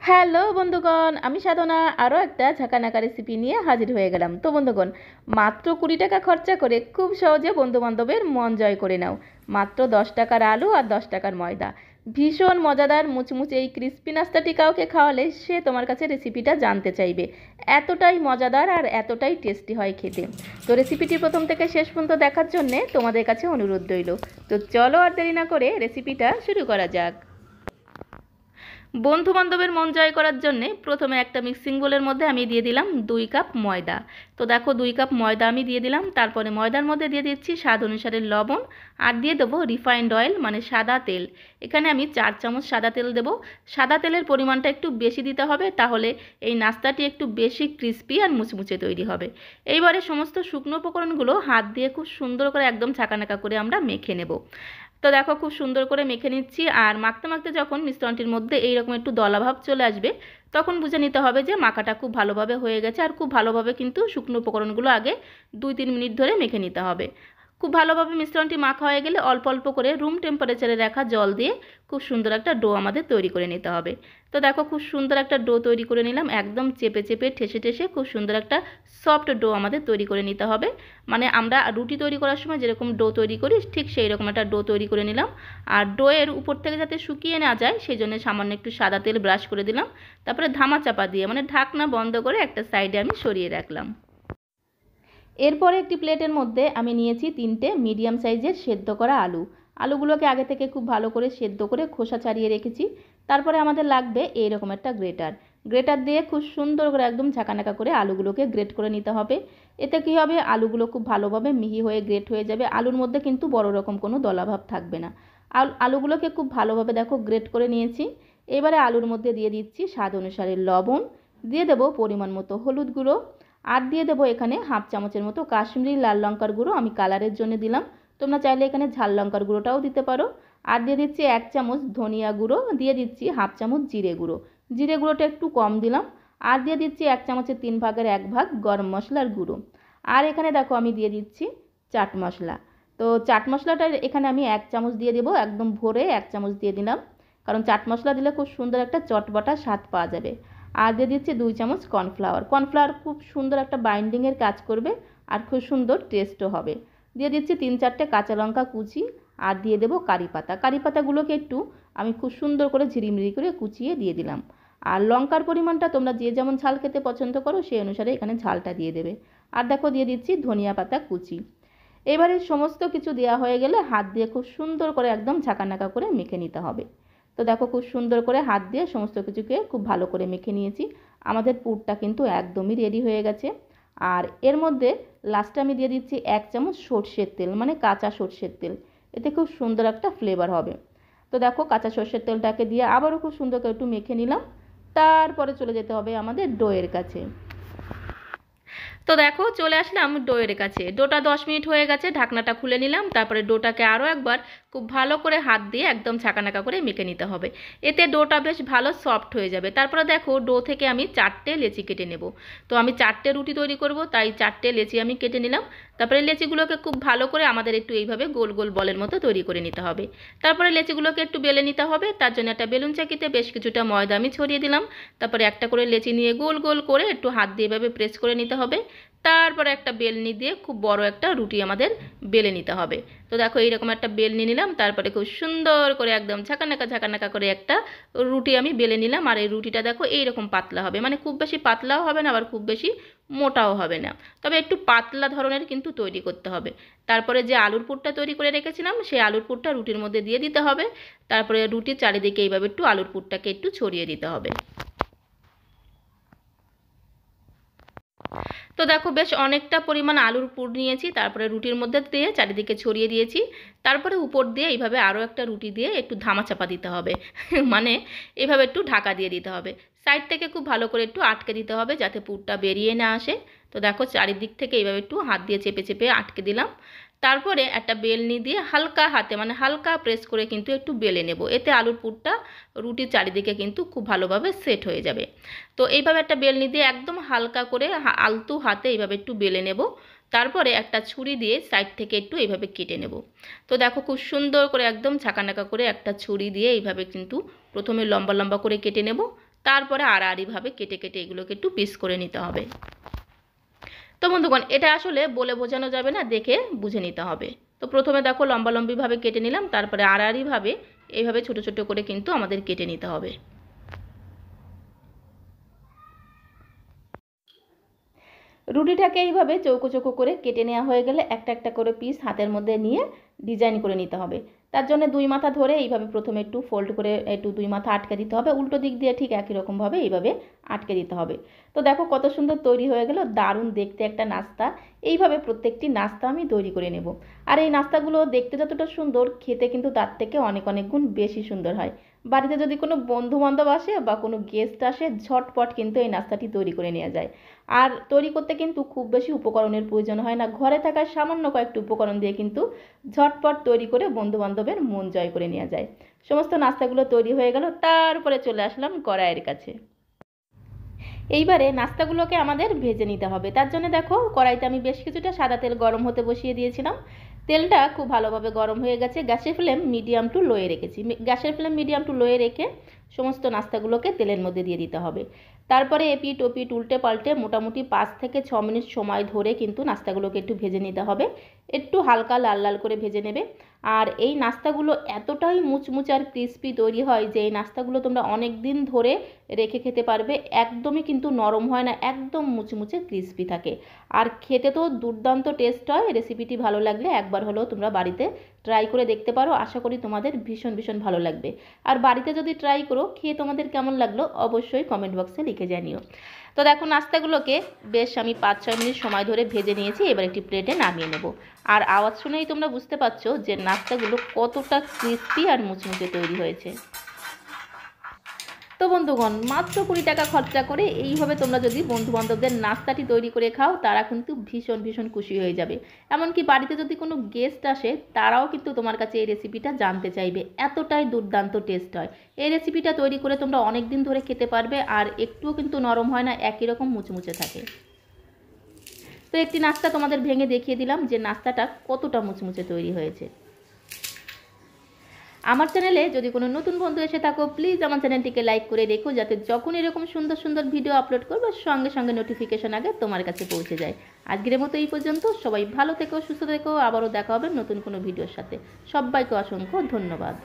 Hello বন্ধুগণ, আমি সাধনা আরও একটা ঝাঁকানাকা রেসিপি নিয়ে হাজির হয়ে গেলাম। তো বন্ধুগণ, মাত্র 20 টাকা খরচা করে খুব সহজে বন্ধুবান্ধবের মন জয় করে নাও। মাত্র 10 টাকার আলু আর 10 টাকার ময়দা, ভীষণ মজাদার মুচমুচে এই ক্রিস্পি নাস্তাটি কাউকে খাওয়ালে সে তোমার কাছে রেসিপিটা জানতে চাইবে। এতটাই মজাদার আর এতটাই টেস্টি হয় খেতে। তো রেসিপিটি প্রথম থেকে শেষ পর্যন্ত দেখার জন্যে তোমাদের কাছে অনুরোধ রইল। তো চলো আর দেরি না করে রেসিপিটা শুরু করা যাক। বন্ধু বান্ধবের মন জয় করার জন্যে প্রথমে একটা মিক্সিং বোলের মধ্যে আমি দিয়ে দিলাম 2 কাপ ময়দা। তো দেখো 2 কাপ ময়দা আমি দিয়ে দিলাম। তারপরে ময়দার মধ্যে দিয়ে দিচ্ছি স্বাদ অনুসারে লবণ, আর দিয়ে দেবো রিফাইন্ড অয়েল মানে সাদা তেল। এখানে আমি 4 চামচ সাদা তেল দেবো। সাদা তেলের পরিমাণটা একটু বেশি দিতে হবে, তাহলে এই নাস্তাটি একটু বেশি ক্রিস্পি আর মুচমুচে তৈরি হবে। এইবারে সমস্ত শুকনো উপকরণগুলো হাত দিয়ে খুব সুন্দর করে একদম ছাঁকানাকা করে আমরা মেখে নেব। তো দেখো খুব সুন্দর করে মেখে নিচ্ছি, আর মাখতে মাখতে যখন মিশ্রণটির মধ্যে এইরকম একটু দলাভাব চলে আসবে, তখন বুঝে নিতে হবে যে মাখাটা খুব ভালোভাবে হয়ে গেছে। আর খুব ভালোভাবে কিন্তু শুকনো উপকরণগুলো আগে 2-3 মিনিট ধরে মেখে নিতে হবে। খুব ভালোভাবে মিশ্রণটি মাখা হয়ে গেলে অল্প অল্প করে রুম টেম্পারেচারে রাখা জল দিয়ে খুব সুন্দর একটা ডো আমাদের তৈরি করে নিতে হবে। তো দেখো খুব সুন্দর একটা ডো তৈরি করে নিলাম, একদম চেপে চেপে ঠেসে ঠেসে খুব সুন্দর একটা সফট ডো আমাদের তৈরি করে নিতে হবে। মানে আমরা রুটি তৈরি করার সময় যেরকম ডো তৈরি করি ঠিক সেই রকম একটা ডো তৈরি করে নিলাম। আর ডোয়ের উপর থেকে যাতে শুকিয়ে না যায় সেই জন্য সামান্য একটু সাদা তেল ব্রাশ করে দিলাম। তারপরে ধামা চাপা দিয়ে মানে ঢাকনা বন্ধ করে একটা সাইডে আমি সরিয়ে রাখলাম। এরপরে একটি প্লেটের মধ্যে আমি নিয়েছি 3টে মিডিয়াম সাইজের সেদ্ধ করা আলু। আলুগুলোকে আগে থেকে খুব ভালো করে সেদ্ধ করে খোসা ছাড়িয়ে রেখেছি। তারপরে আমাদের লাগবে এইরকম একটা গ্রেটার। গ্রেটার দিয়ে খুব সুন্দর করে একদম ঝাঁকানাকা করে আলুগুলোকে গ্রেট করে নিতে হবে। এতে কী হবে, আলুগুলো খুব ভালোভাবে মিহি হয়ে গ্রেট হয়ে যাবে। আলুর মধ্যে কিন্তু বড় রকম কোনো দলাভাব থাকবে না। আলুগুলোকে খুব ভালোভাবে দেখো গ্রেট করে নিয়েছি। এবারে আলুর মধ্যে দিয়ে দিচ্ছি স্বাদ অনুসারে লবণ, দিয়ে দেবো পরিমাণ মতো হলুদ গুঁড়ো, আর দিয়ে দেবো এখানে হাফ চামচের মতো কাশ্মীরি লাল লঙ্কার গুঁড়ো, আমি কালারের জন্য দিলাম। তোমরা চাইলে এখানে ঝাল লঙ্কার গুঁড়োটাও দিতে পারো। আর দিয়ে দিচ্ছি 1 চামচ ধনিয়া গুঁড়ো, দিয়ে দিচ্ছি হাফ চামচ জিরে গুঁড়ো। জিরে গুঁড়োটা একটু কম দিলাম। আর দিয়ে দিচ্ছি 1 চামচের 3/1 গরম মশলার গুঁড়ো। আর এখানে দেখো আমি দিয়ে দিচ্ছি চাট মশলা। তো চাট মশলাটা এখানে আমি 1 চামচ দিয়ে দেবো, একদম ভরে 1 চামচ দিয়ে দিলাম, কারণ চাট মশলা দিলে খুব সুন্দর একটা চটপটা স্বাদ পাওয়া যাবে। আর দিয়ে দিচ্ছি 2 চামচ কর্নফ্লাওয়ার। কর্নফ্লাওয়ার খুব সুন্দর একটা বাইন্ডিংয়ের কাজ করবে আর খুব সুন্দর টেস্টও হবে। দিয়ে দিচ্ছি 3-4টে কাঁচা লঙ্কা কুচি, আর দিয়ে দেবো কারি পাতা। কারি পাতাগুলোকে একটু আমি খুব সুন্দর করে ঝিরিমিরি করে কুচিয়ে দিয়ে দিলাম। আর লঙ্কার পরিমাণটা তোমরা যে যেমন ঝাল খেতে পছন্দ করো সেই অনুসারে এখানে ঝালটা দিয়ে দেবে। আর দেখো দিয়ে দিচ্ছি ধনিয়া পাতা কুচি। এবারে সমস্ত কিছু দেওয়া হয়ে গেলে হাত দিয়ে খুব সুন্দর করে একদম ঝাঁকানাকা করে মেখে নিতে হবে। তো দেখো খুব সুন্দর করে হাত দিয়ে সমস্ত কিছুকে খুব ভালো করে মেখে নিয়েছি। আমাদের পুরটা কিন্তু একদমই রেডি হয়ে গেছে। আর এর মধ্যে লাস্টে আমি দিয়ে দিচ্ছি 1 চামচ সর্ষের তেল, মানে কাঁচা সর্ষের তেল। এতে খুব সুন্দর একটা ফ্লেভার হবে। তো দেখো কাঁচা সর্ষের তেলটাকে দিয়ে আবারও খুব সুন্দর করে একটু মেখে নিলাম। তারপরে চলে যেতে হবে আমাদের ডোয়ের কাছে। তো দেখো চলে আসলাম ডোয়ের কাছে। ডোটা 10 মিনিট হয়ে গেছে, ঢাকনাটা খুলে নিলাম। তারপরে ডোটাকে আরও একবার খুব ভালো করে হাত দিয়ে একদম ছাঁকানাকা করে মেখে নিতে হবে। এতে ডোটা বেশ ভালো সফট হয়ে যাবে। তারপরে দেখো ডো থেকে আমি 4টে লেচি কেটে নেব। তো আমি 4টে রুটি তৈরি করব, তাই 4টে লেচি আমি কেটে নিলাম। তারপরে লেচিগুলোকে খুব ভালো করে আমাদের একটু এইভাবে গোল গোল বলের মতো তৈরি করে নিতে হবে। তারপরে লেচিগুলোকে একটু বেলে নিতে হবে। তার জন্য একটা বেলুন চাকিতে বেশ কিছুটা ময়দা আমি ছড়িয়ে দিলাম। তারপরে একটা করে লেচি নিয়ে গোল গোল করে একটু হাত দিয়ে এভাবে প্রেস করে নিতে হবে। তারপরে একটা বেলনি দিয়ে খুব বড় একটা রুটি আমাদের বেলে নিতে হবে। তো দেখো এইরকম একটা বেলনি নিলাম। তারপরে খুব সুন্দর করে একদম ঝাঁকানাকা করে একটা রুটি আমি বেলে নিলাম। আর এই রুটিটা দেখো এইরকম পাতলা হবে, মানে খুব বেশি পাতলাও হবে না আবার খুব বেশি মোটাও হবে না, তবে একটু পাতলা ধরনের কিন্তু তৈরি করতে হবে। তারপরে যে আলুর পুরটা তৈরি করে রেখেছিলাম সেই আলুর পুরটা রুটির মধ্যে দিয়ে দিতে হবে। তারপরে রুটির চারিদিকে এইভাবে একটু আলুর পুরটাকে একটু ছড়িয়ে দিতে হবে। তো দেখো বেশ অনেকটা পরিমাণ আলুর পুর নিয়েছি, তারপরে রুটির মধ্যে দিয়ে চারিদিকে ছড়িয়ে দিয়েছি। তারপরে উপর দিয়ে এইভাবে আরও একটা রুটি দিয়ে একটু ধামা চাপা দিতে হবে মানে এভাবে একটু ঢাকা দিয়ে দিতে হবে। সাইড থেকে খুব ভালো করে একটু আটকে দিতে হবে যাতে পুরটা বেরিয়ে না আসে। তো দেখো চারিদিক থেকে এইভাবে একটু হাত দিয়ে চেপে চেপে আটকে দিলাম। তারপরে একটা বেলনি দিয়ে হালকা হাতে মানে হালকা প্রেস করে কিন্তু একটু বেলে নেব। এতে আলুর পুরটা রুটির চারিদিকে কিন্তু খুব ভালোভাবে সেট হয়ে যাবে। তো এইভাবে একটা বেলনি দিয়ে একদম হালকা করে আলতু হাতে এইভাবে একটু বেলে নেব। তারপরে একটা ছুরি দিয়ে সাইড থেকে একটু এইভাবে কেটে নেব। তো দেখো খুব সুন্দর করে একদম ছাকানাকা করে একটা ছুরি দিয়ে এইভাবে কিন্তু প্রথমে লম্বা লম্বা করে কেটে নেব, তারপরে আড়াআড়িভাবে কেটে কেটে এগুলোকে একটু পিস করে নিতে হবে। তো বন্ধুগণ, এটা আসলে বলে বোঝানো যাবে না, দেখে বুঝে নিতে হবে। তো প্রথমে দেখো লম্বালম্বিভাবে কেটে নিলাম, তারপরে আড়াআড়িভাবে এইভাবে ছোট ছোট করে কিন্তু আমাদের কেটে নিতে হবে। রুটিটাকে এইভাবে চৌকো চৌকো করে কেটে নেওয়া হয়ে গেলে একটা একটা করে পিস হাতের মধ্যে নিয়ে ডিজাইন করে নিতে হবে। তার জন্য দুই মাথা ধরে এইভাবে প্রথমে একটু ফোল্ড করে একটু দুই মাথা আটকে দিতে হবে, উল্টো দিক দিয়ে ঠিক একই রকমভাবে এইভাবে আটকে দিতে হবে। তো দেখো কত সুন্দর তৈরি হয়ে গেল, দারুণ দেখতে একটা নাস্তা। এইভাবে প্রত্যেকটি নাস্তা আমি তৈরি করে নেব। আর এই নাস্তাগুলো দেখতে যতটা সুন্দর, খেতে কিন্তু তার থেকে অনেক অনেক গুণ বেশি সুন্দর হয়। বাড়িতে যদি কোনো বন্ধু বান্ধব আসে বা কোনো গেস্ট আসে, ঝটপট কিন্তু এই নাস্তাটি তৈরি করে নেওয়া যায়। আর তৈরি করতে কিন্তু খুব বেশি উপকরণের প্রয়োজন হয় না, ঘরে থাকা সামান্য কয়েকটি উপকরণ দিয়ে কিন্তু ঝটপট তৈরি করে বন্ধুবান্ধবের মন জয় করে নেওয়া যায়। সমস্ত নাস্তাগুলো তৈরি হয়ে গেল, তারপরে চলে আসলাম কড়াইয়ের কাছে। এইবারে নাস্তাগুলোকে আমাদের ভেজে নিতে হবে। তার জন্য দেখো কড়াইতে আমি বেশ কিছুটা সাদা তেল গরম হতে বসিয়ে দিয়েছিলাম। তেলটা খুব ভালোভাবে গরম হয়ে গেছে, গ্যাসের ফ্লেম মিডিয়াম টু লোয়ে রেখেছি। গ্যাসের ফ্লেম মিডিয়াম টু লোয়ে রেখে সমস্ত নাস্তাগুলোকে তেলের মধ্যে দিয়ে দিতে হবে। তারপরে এপিট ওপিট উল্টে পাল্টে মোটামুটি 5 থেকে 6 মিনিট সময় ধরে কিন্তু নাস্তাগুলোকে একটু ভেজে নিতে হবে। একটু হালকা লাল লাল করে ভেজে নেবে। আর এই নাস্তাগুলো এতটাই মুচমুচে আর ক্রিস্পি তৈরি হয় যে এই নাস্তাগুলো তোমরা অনেক দিন ধরে রেখে খেতে পারবে। একদমই কিন্তু নরম হয় না, একদম মুচমুচে ক্রিস্পি থাকে। আর খেতে তো দুর্দান্ত টেস্ট হয়। রেসিপিটি ভালো লাগলে একবার হলেও তোমরা বাড়িতে ট্রাই করে দেখতে পারো, আশা করি তোমাদের ভীষণ ভীষণ ভালো লাগবে। আর বাড়িতে যদি ট্রাই করো, খেয়ে তোমাদের কেমন লাগলো অবশ্যই কমেন্ট বক্সে লিখে জানিও। তো দেখো নাস্তাগুলোকে বেশ আমি 5-6 মিনিট সময় ধরে ভেজে নিয়েছি, এবার একটি প্লেটে নামিয়ে নেব। আর আওয়াজ শুনেই তোমরা বুঝতে পারছো যে নাস্তাগুলো কতটা ক্রিস্পি আর মুচমুচে তৈরি হয়েছে। তো বন্ধুগণ, মাত্র 20 টাকা খরচা করে এইভাবে তোমরা যদি বন্ধুবান্ধবদের নাস্তাটি তৈরি করে খাও, তারা কিন্তু ভীষণ ভীষণ খুশি হয়ে যাবে। এমনকি বাড়িতে যদি কোনো গেস্ট আসে, তারাও কিন্তু তোমার কাছে এই রেসিপিটা জানতে চাইবে, এতটাই দুর্দান্ত টেস্ট হয়। এই রেসিপিটা তৈরি করে তোমরা অনেক দিন ধরে খেতে পারবে, আর একটুও কিন্তু নরম হয় না, একই রকম মুচমুচে থাকে। তো একটি নাস্তা তোমাদের ভেঙে দেখিয়ে দিলাম যে নাস্তাটা কতটা মুচমুচে তৈরি হয়েছে। আমার চ্যানেলে যদি কোনো নতুন বন্ধু এসে থাকো, প্লিজ আমার চ্যানেলটিকে লাইক করে রেখো, যাতে যখন এরকম সুন্দর সুন্দর ভিডিও আপলোড করবো সঙ্গে সঙ্গে নোটিফিকেশন আগে তোমার কাছে পৌঁছে যায়। আজকের মতো এই পর্যন্ত। সবাই ভালো থেকো, সুস্থ থেকো, আবারও দেখা হবে নতুন কোনো ভিডিওর সাথে। সবাইকে অসংখ্য ধন্যবাদ।